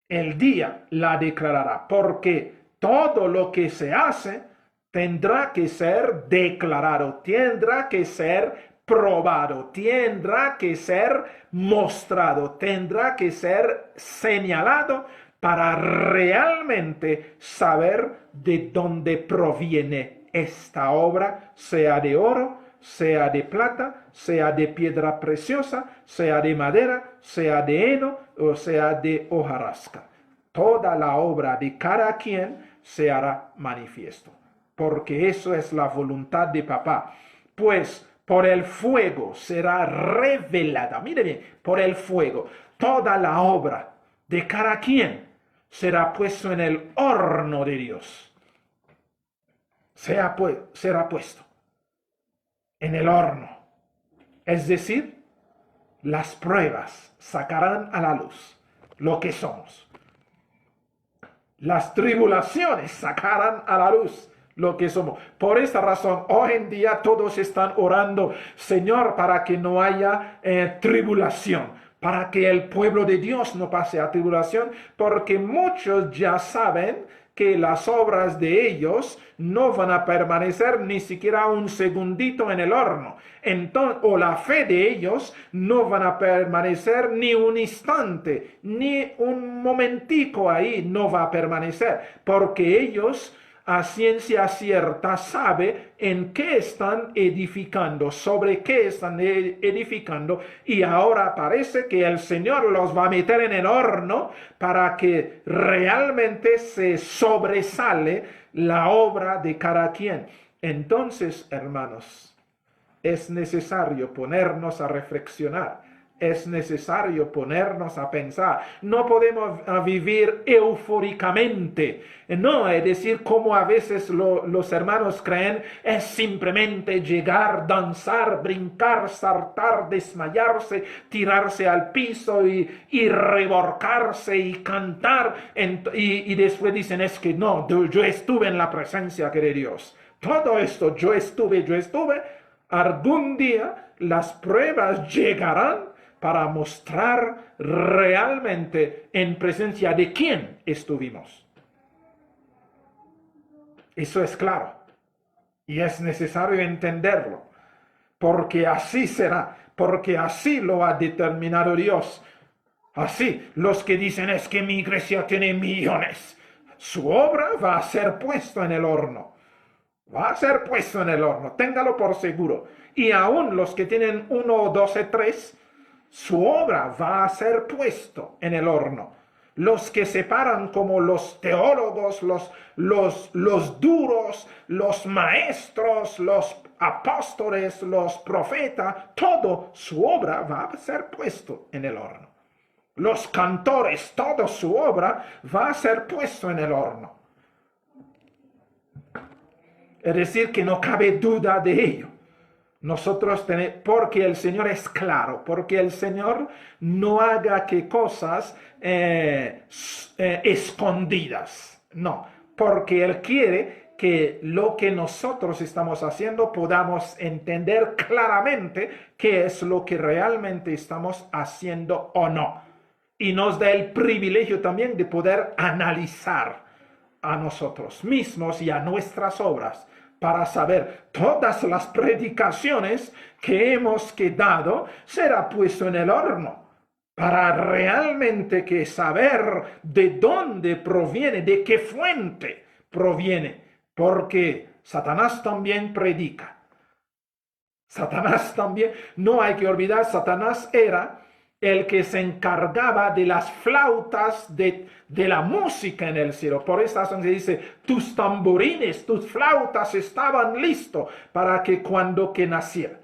[SPEAKER 1] El día la declarará, porque todo lo que se hace tendrá que ser declarado, tendrá que ser probado, tendrá que ser mostrado, tendrá que ser señalado para realmente saber de dónde proviene esta obra, sea de oro, sea de plata, sea de piedra preciosa, sea de madera, sea de heno o sea de hojarasca. Toda la obra de cada quien se hará manifiesto, porque eso es la voluntad de papá. Pues por el fuego será revelada. Mire bien, por el fuego, toda la obra de cada quien será puesto en el horno de Dios. Será puesto en el horno. Es decir, las pruebas sacarán a la luz lo que somos. Las tribulaciones sacarán a la luz lo que somos. Por esta razón, hoy en día todos están orando, Señor, para que no haya tribulación, para que el pueblo de Dios no pase a tribulación, porque muchos ya saben que las obras de ellos no van a permanecer ni siquiera un segundito en el horno. Entonces, o la fe de ellos no van a permanecer ni un instante, ni un momentico ahí no va a permanecer, porque ellos a ciencia cierta sabe en qué están edificando, sobre qué están edificando, y ahora parece que el Señor los va a meter en el horno para que realmente se sobresale la obra de cada quien. Entonces, hermanos, es necesario ponernos a reflexionar. Es necesario ponernos a pensar. No podemos vivir eufóricamente. No, es decir, como a veces los hermanos creen, es simplemente llegar, danzar, brincar, saltar, desmayarse, tirarse al piso y revolcarse y cantar. Y después dicen, es que no, yo estuve en la presencia de Dios. Todo esto, yo estuve. Algún día las pruebas llegarán para mostrar realmente en presencia de quién estuvimos. Eso es claro. Y es necesario entenderlo. Porque así será. Porque así lo ha determinado Dios. Así, los que dicen es que mi iglesia tiene millones. Su obra va a ser puesta en el horno. Va a ser puesto en el horno. Téngalo por seguro. Y aún los que tienen 1, 2, 3, su obra va a ser puesto en el horno. Los que se paran como los teólogos, los duros, los maestros, los apóstoles, los profetas, todo su obra va a ser puesto en el horno. Los cantores, toda su obra va a ser puesto en el horno. Es decir, que no cabe duda de ello. Nosotros tenemos, porque el Señor es claro, porque el Señor no haga que cosas escondidas. No, porque Él quiere que lo que nosotros estamos haciendo podamos entender claramente qué es lo que realmente estamos haciendo o no. Y nos da el privilegio también de poder analizar a nosotros mismos y a nuestras obras, para saber todas las predicaciones que hemos dado será puesto en el horno, para realmente que saber de dónde proviene, de qué fuente proviene, porque Satanás también predica. Satanás también, no hay que olvidar, Satanás era el que se encargaba de las flautas de la música en el cielo. Por esa razón se dice, tus tamborines, tus flautas estaban listos para que cuando que naciera.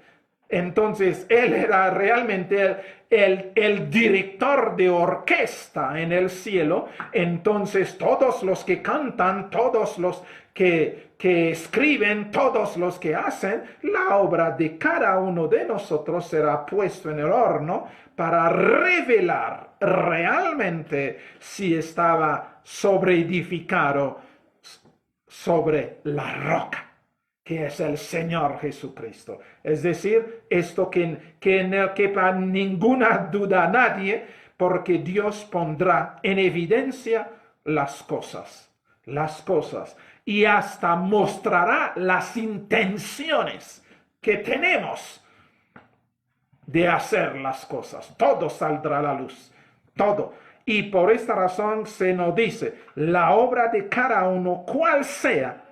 [SPEAKER 1] Entonces, él era realmente el director de orquesta en el cielo. Entonces, todos los que cantan, todos los que escriben, todos los que hacen, la obra de cada uno de nosotros será puesto en el horno para revelar realmente si estaba sobreedificado sobre la roca, que es el Señor Jesucristo. Es decir, esto que no quepa ninguna duda a nadie, porque Dios pondrá en evidencia las cosas, y hasta mostrará las intenciones que tenemos de hacer las cosas. Todo saldrá a la luz, todo. Y por esta razón se nos dice, la obra de cada uno, cual sea,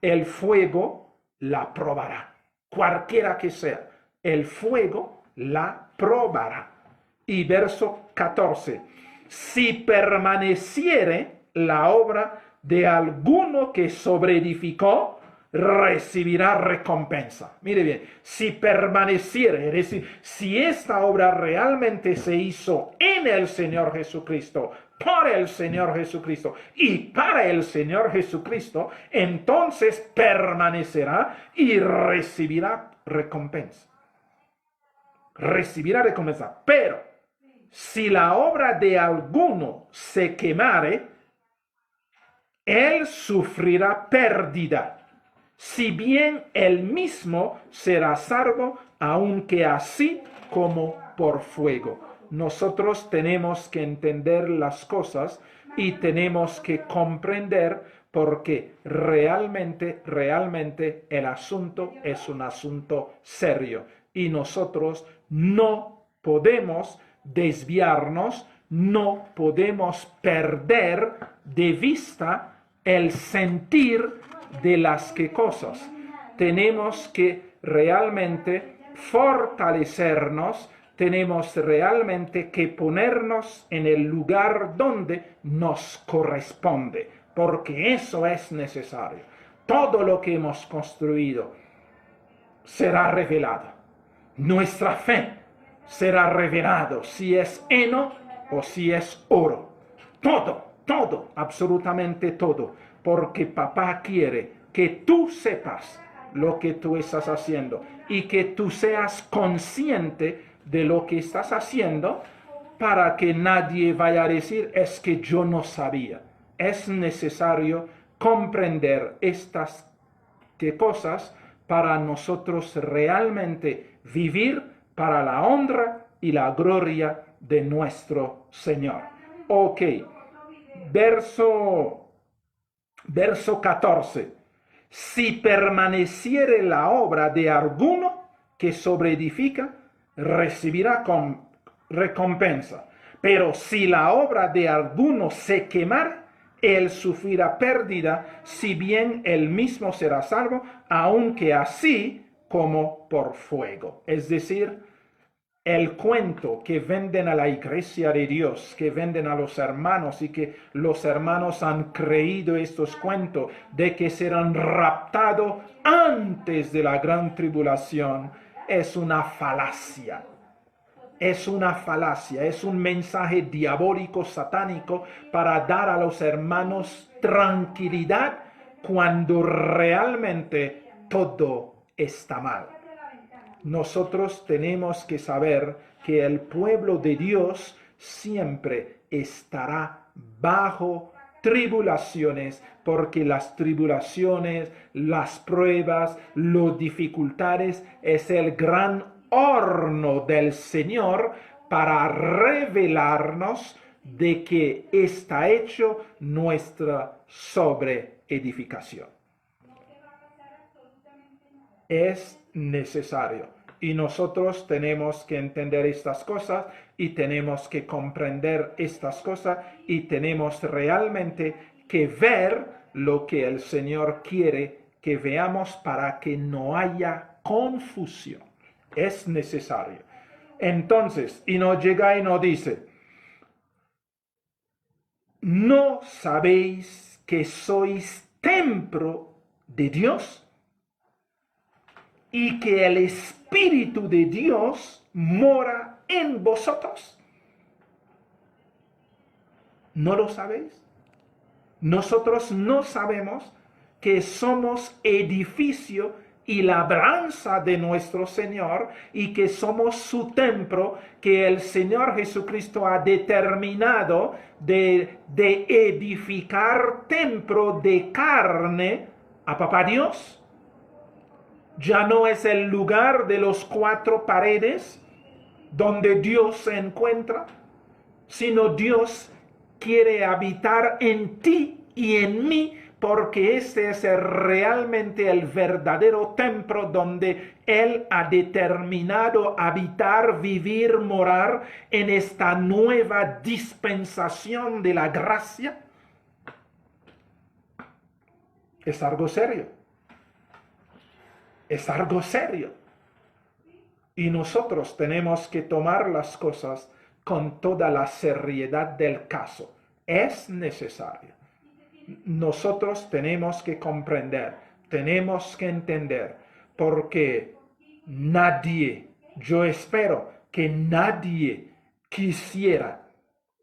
[SPEAKER 1] el fuego la probará. Cualquiera que sea, el fuego la probará. Y verso 14, si permaneciere la obra de alguno que sobreedificó, recibirá recompensa. Mire bien, si permaneciere, es decir, si esta obra realmente se hizo en el Señor Jesucristo, por el Señor Jesucristo y para el Señor Jesucristo, entonces permanecerá y recibirá recompensa. Recibirá recompensa. Pero si la obra de alguno se quemare, él sufrirá pérdida, si bien él mismo será salvo, aunque así como por fuego. Nosotros tenemos que entender las cosas y tenemos que comprender porque realmente el asunto es un asunto serio y nosotros no podemos desviarnos, no podemos perder de vista el sentir de las que cosas. Tenemos que realmente fortalecernos, tenemos realmente que ponernos en el lugar donde nos corresponde, porque eso es necesario. Todo lo que hemos construido será revelado. Nuestra fe será revelado si es heno o si es oro. Todo, absolutamente todo. Porque papá quiere que tú sepas lo que tú estás haciendo y que tú seas consciente de lo que estás haciendo para que nadie vaya a decir es que yo no sabía. Es necesario comprender estas cosas para nosotros realmente vivir para la honra y la gloria de nuestro Señor. Ok, verso 14. Si permaneciere la obra de alguno que sobreedifica, recibirá recompensa. Pero si la obra de alguno se quemara, él sufrirá pérdida, si bien él mismo será salvo, aunque así como por fuego. Es decir, el cuento que venden a la iglesia de Dios, que venden a los hermanos y que los hermanos han creído estos cuentos de que serán raptados antes de la gran tribulación, es una falacia. Es una falacia, es un mensaje diabólico, satánico, para dar a los hermanos tranquilidad cuando realmente todo está mal. Nosotros tenemos que saber que el pueblo de Dios siempre estará bajo tribulaciones, porque las tribulaciones, las pruebas, las dificultades es el gran horno del Señor para revelarnos de que está hecho nuestra sobreedificación. Es necesario. Y nosotros tenemos que entender estas cosas y tenemos que comprender estas cosas y tenemos realmente que ver lo que el Señor quiere que veamos para que no haya confusión. Es necesario. Entonces, y nos llega y nos dice, ¿no sabéis que sois templo de Dios y que el Espíritu de Dios mora en vosotros? ¿No lo sabéis? Nosotros no sabemos que somos edificio y labranza de nuestro Señor y que somos su templo, que el Señor Jesucristo ha determinado de edificar templo de carne a Papá Dios. Ya no es el lugar de los cuatro paredes donde Dios se encuentra, sino Dios quiere habitar en ti y en mí, porque este es realmente el verdadero templo donde Él ha determinado habitar, vivir, morar en esta nueva dispensación de la gracia. Es algo serio. Es algo serio. Y nosotros tenemos que tomar las cosas con toda la seriedad del caso. Es necesario. Nosotros tenemos que comprender, tenemos que entender, porque nadie, yo espero que nadie quisiera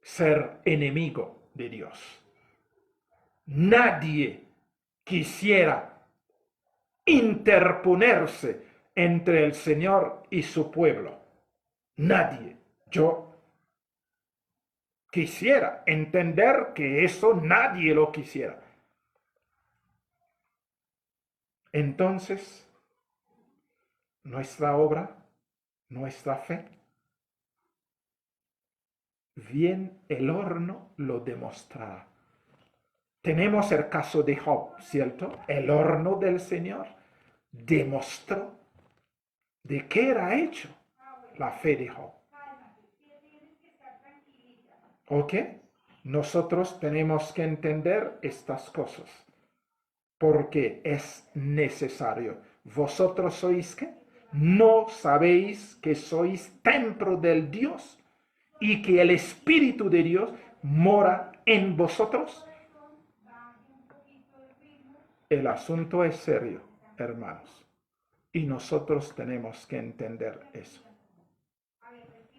[SPEAKER 1] ser enemigo de Dios. Nadie quisiera interponerse entre el Señor y su pueblo. Nadie. Yo quisiera entender que eso nadie lo quisiera. Entonces, nuestra obra, nuestra fe, bien el horno lo demostrará. Tenemos el caso de Job, ¿cierto? El horno del Señor demostró de qué era hecho la fe de Job. ¿Ok? Nosotros tenemos que entender estas cosas, porque es necesario. ¿Vosotros sois qué? ¿No sabéis que sois templo del Dios y que el Espíritu de Dios mora en vosotros? El asunto es serio, hermanos, y nosotros tenemos que entender eso.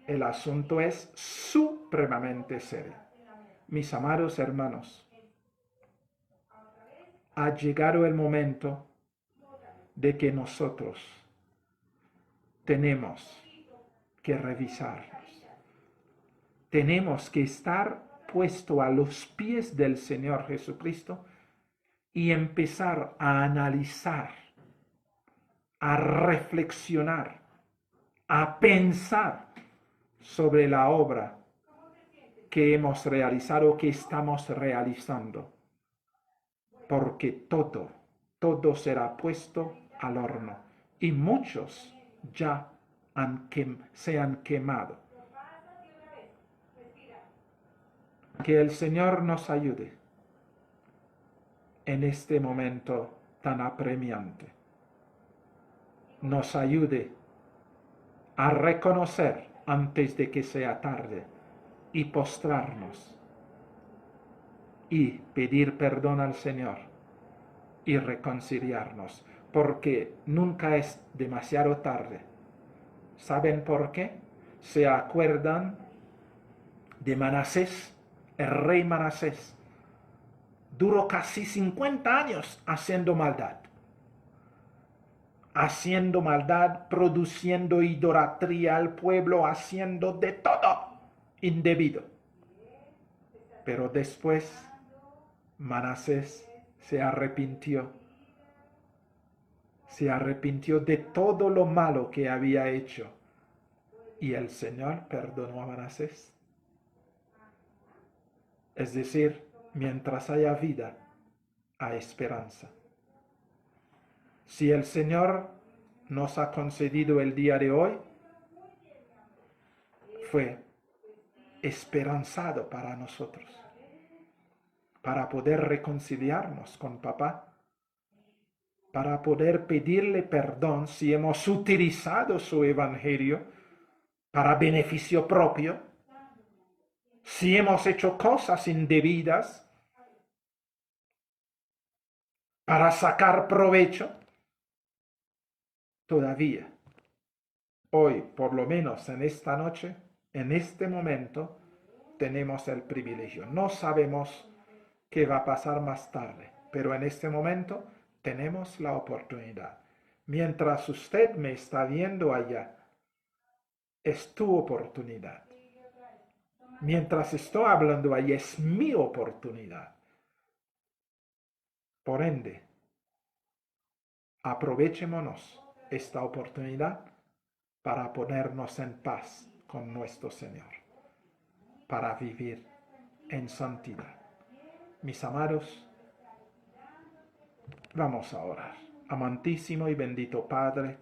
[SPEAKER 1] El asunto es supremamente serio. Mis amados hermanos, ha llegado el momento de que nosotros tenemos que revisarnos. Tenemos que estar puesto a los pies del Señor Jesucristo y empezar a analizar, a reflexionar, a pensar sobre la obra que hemos realizado, que estamos realizando. Porque todo será puesto al horno y muchos ya se han quemado. Que el Señor nos ayude en este momento tan apremiante. Nos ayude a reconocer antes de que sea tarde y postrarnos y pedir perdón al Señor y reconciliarnos, porque nunca es demasiado tarde. ¿Saben por qué? ¿Se acuerdan de Manasés? El rey Manasés duró casi 50 años haciendo maldad, produciendo idolatría al pueblo, haciendo de todo indebido. Pero después Manasés se arrepintió de todo lo malo que había hecho. Y el Señor perdonó a Manasés. Es decir, mientras haya vida, hay esperanza. Si el Señor nos ha concedido el día de hoy, fue esperanzado para nosotros, para poder reconciliarnos con papá, para poder pedirle perdón si hemos utilizado su evangelio para beneficio propio, si hemos hecho cosas indebidas para sacar provecho. Todavía, hoy, por lo menos en esta noche, en este momento, tenemos el privilegio. No sabemos qué va a pasar más tarde, pero en este momento tenemos la oportunidad. Mientras usted me está viendo allá, es tu oportunidad. Mientras estoy hablando allá, es mi oportunidad. Por ende, aprovechémonos esta oportunidad para ponernos en paz con nuestro Señor, para vivir en santidad. Mis amados, vamos a orar. Amantísimo y bendito Padre,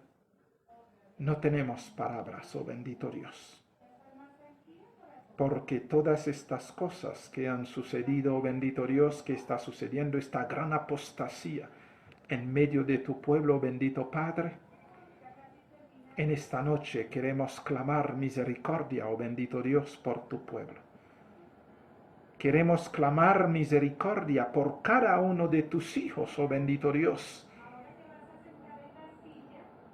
[SPEAKER 1] no tenemos palabras, oh bendito Dios, porque todas estas cosas que han sucedido, oh bendito Dios, que está sucediendo, esta gran apostasía en medio de tu pueblo, bendito Padre, en esta noche queremos clamar misericordia, oh bendito Dios, por tu pueblo. Queremos clamar misericordia por cada uno de tus hijos, oh bendito Dios.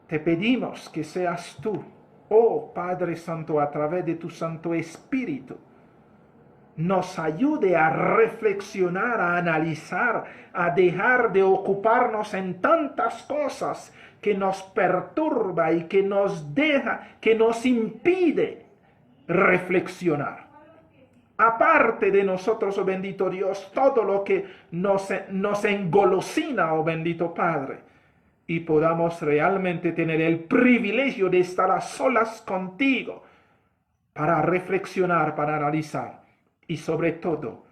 [SPEAKER 1] Te pedimos que seas tú, oh Padre Santo, a través de tu Santo Espíritu, nos ayude a reflexionar, a analizar, a dejar de ocuparnos en tantas cosas que nos perturba y que nos deja, que nos impide reflexionar. Aparte de nosotros, oh bendito Dios, todo lo que nos engolosina, oh bendito Padre, y podamos realmente tener el privilegio de estar a solas contigo para reflexionar, para analizar y sobre todo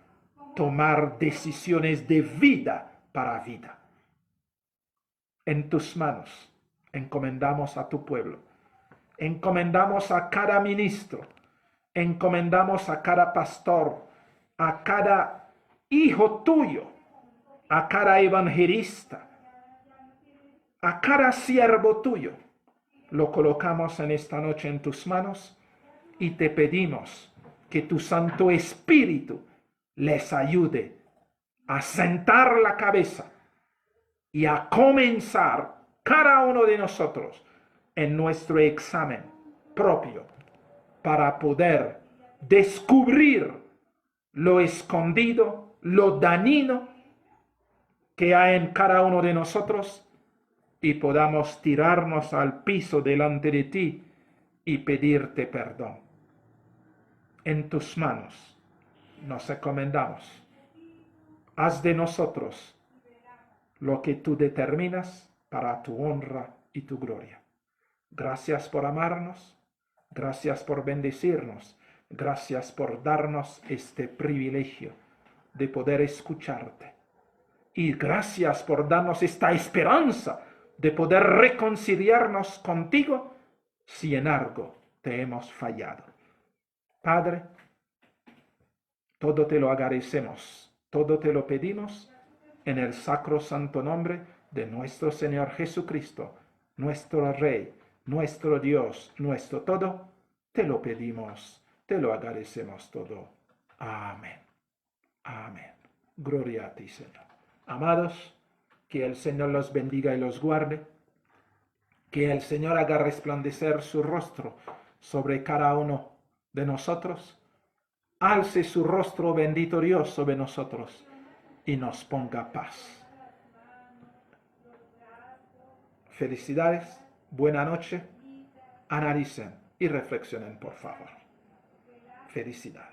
[SPEAKER 1] tomar decisiones de vida para vida. En tus manos encomendamos a tu pueblo, encomendamos a cada ministro, encomendamos a cada pastor a cada hijo tuyo, a cada evangelista, a cada siervo tuyo. Lo colocamos en esta noche en tus manos y te pedimos que tu Santo Espíritu les ayude a sentar la cabeza y a comenzar cada uno de nosotros en nuestro examen propio para poder descubrir lo escondido, lo dañino que hay en cada uno de nosotros y podamos tirarnos al piso delante de ti y pedirte perdón. En tus manos nos encomendamos. Haz de nosotros lo que tú determinas para tu honra y tu gloria. Gracias por amarnos, gracias por bendecirnos, gracias por darnos este privilegio de poder escucharte. Y gracias por darnos esta esperanza de poder reconciliarnos contigo si en algo te hemos fallado. Padre, todo te lo agradecemos, todo te lo pedimos en el sacro santo nombre de nuestro Señor Jesucristo, nuestro Rey, nuestro Dios, nuestro todo. Te lo pedimos, te lo agradecemos todo. Amén. Amén. Gloria a ti, Señor. Amados, que el Señor los bendiga y los guarde, que el Señor haga resplandecer su rostro sobre cada uno de nosotros, alce su rostro bendito Dios sobre nosotros y nos ponga paz. Felicidades, buena noche, analicen y reflexionen, por favor. Felicidades.